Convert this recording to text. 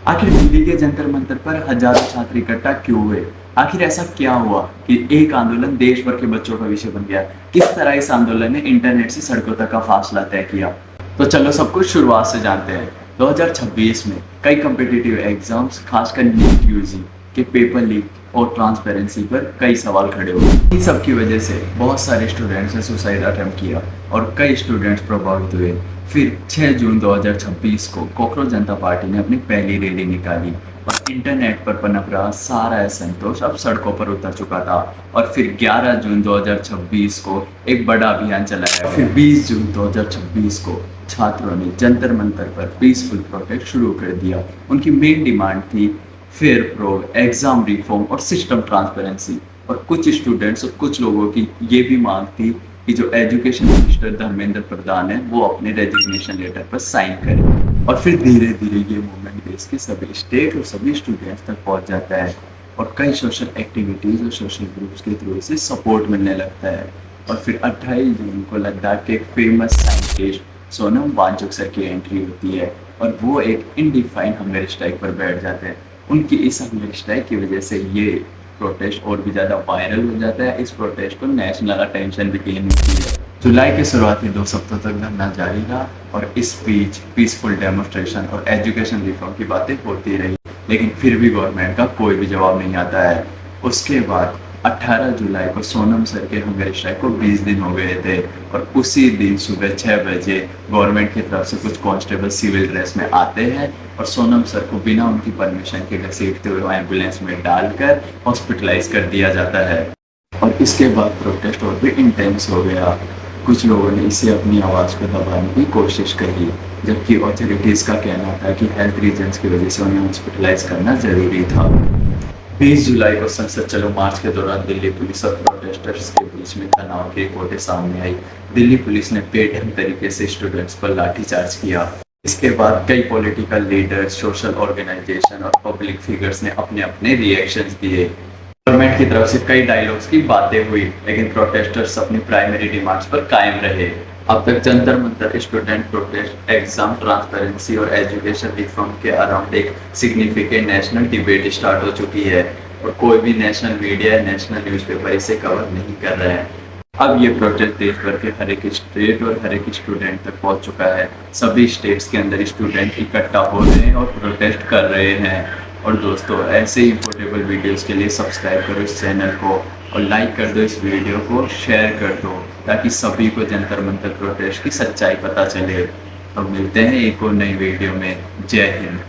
आखिर दिल्ली के जंतर मंतर पर हजारों छात्र इकट्ठा क्यों हुए? आखिर ऐसा क्या हुआ कि एक आंदोलन देश भर के बच्चों का विषय बन गया? किस तरह इस आंदोलन ने इंटरनेट से सड़कों तक का फासला तय किया? तो चलो सब कुछ शुरुआत से जानते हैं। 2026 में कई कॉम्पिटिटिव एग्जाम्स, खासकर नीट यूजी के पेपर लीक और ट्रांसपेरेंसी पर कई सवाल खड़े हुए। इन सब की वजह से बहुत सारे स्टूडेंट्स ने सुसाइड अटेम्प्ट किया और कई स्टूडेंट्स प्रभावित हुए। फिर 6 जून 2026 को कॉकरोच जनता पार्टी ने अपनी पहली रैली निकाली और इंटरनेट पर पनप रहा सारा असंतोष अब सड़कों पर उतर चुका था। और फिर 11 जून 2026 को एक बड़ा अभियान चलाया। फिर 20 जून 2026 को छात्रों ने जंतर मंतर पर पीसफुल प्रोटेस्ट शुरू कर दिया। उनकी मेन डिमांड थी फेयर प्रोब, एग्जाम रिफॉर्म और सिस्टम ट्रांसपेरेंसी। और कुछ स्टूडेंट्स और कुछ लोगों की ये भी मांग थी कि जो एजुकेशन मिनिस्टर धर्मेंद्र प्रधान है वो अपने रेजिग्नेशन लेटर पर साइन करे। और फिर धीरे धीरे ये मूवमेंट देश के सभी स्टेट और सभी स्टूडेंट्स तक पहुंच जाता है और कई सोशल एक्टिविटीज़ और सोशल ग्रुप्स के थ्रू इसे सपोर्ट मिलने लगता है। और फिर 28 जून को लद्दाख के एक famous scientist Sonam Wangchuk sir की एंट्री होती है और वो एक इनडिफाइंड हंगर स्ट्राइक पर बैठ जाते हैं। उनकी इस हंगर स्ट्राइक की वजह से ये प्रोटेस्ट और भी ज़्यादा वायरल हो जाता है। इस प्रोटेस्ट को नेशनल अटेंशन भी गेन होती है। जुलाई के शुरुआती 2 सप्ताह तक धरना जारी रहा और स्पीच, पीसफुल डेमोस्ट्रेशन और एजुकेशन रिफॉर्म की बातें होती रही, लेकिन फिर भी गवर्नमेंट का कोई भी जवाब नहीं आता है। उसके बाद 18 जुलाई को सोनम सर के हंगर स्ट्राइक को 20 दिन हो गए थे और उसी दिन सुबह 6 बजे गवर्नमेंट की तरफ से कुछ कांस्टेबल सिविल ड्रेस में आते हैं और सोनम सर को बिना उनकी परमिशन के घसीटते हुए एम्बुलेंस में डालकर हॉस्पिटलाइज कर दिया जाता है। और इसके बाद प्रोटेस्ट और भी इंटेंस हो गया। कुछ लोगों ने इसे अपनी आवाज़ को दबाने की कोशिश करी, जबकि अथॉरिटीज़ का कहना था कि हेल्थ रीजंस की वजह से उन्हें हॉस्पिटलाइज करना ज़रूरी था। 20 जुलाई को संसद चलो मार्च के दौरान दिल्ली पुलिस और प्रोटेस्टर्स के बीच में तनाव की रिपोर्टें सामने आई। दिल्ली पुलिस ने बेढंग तरीके से स्टूडेंट्स पर लाठीचार्ज किया। इसके बाद कई पॉलिटिकल लीडर्स, सोशल ऑर्गेनाइजेशन और पब्लिक फिगर्स ने अपने अपने रिएक्शंस दिए। गवर्नमेंट की तरफ से कई डायलॉग्स की बातें हुई, लेकिन प्रोटेस्टर्स अपनी प्राइमरी डिमांड्स पर कायम रहे। अब तक Jantar Mantar student protest, exam transparency और एजुकेशन रिफॉर्म के अराउंड एक सिग्निफिकेंट नेशनल डिबेट स्टार्ट हो चुकी है और कोई भी नेशनल मीडिया, नेशनल न्यूज़पेपर इसे कवर नहीं कर रहे हैं। अब ये प्रोटेस्ट देश भर के हर एक स्टेट और हर एक स्टूडेंट तक पहुंच चुका है। सभी स्टेट्स के अंदर स्टूडेंट इकट्ठा हो रहे हैं और प्रोटेस्ट कर रहे हैं। और दोस्तों, ऐसे ही इंपोर्टेबल वीडियोस के लिए सब्सक्राइब करो इस चैनल को और लाइक कर दो इस वीडियो को, शेयर कर दो ताकि सभी को जंतर मंतर प्रोटेस्ट की सच्चाई पता चले। अब मिलते हैं एक और नई वीडियो में। जय हिंद।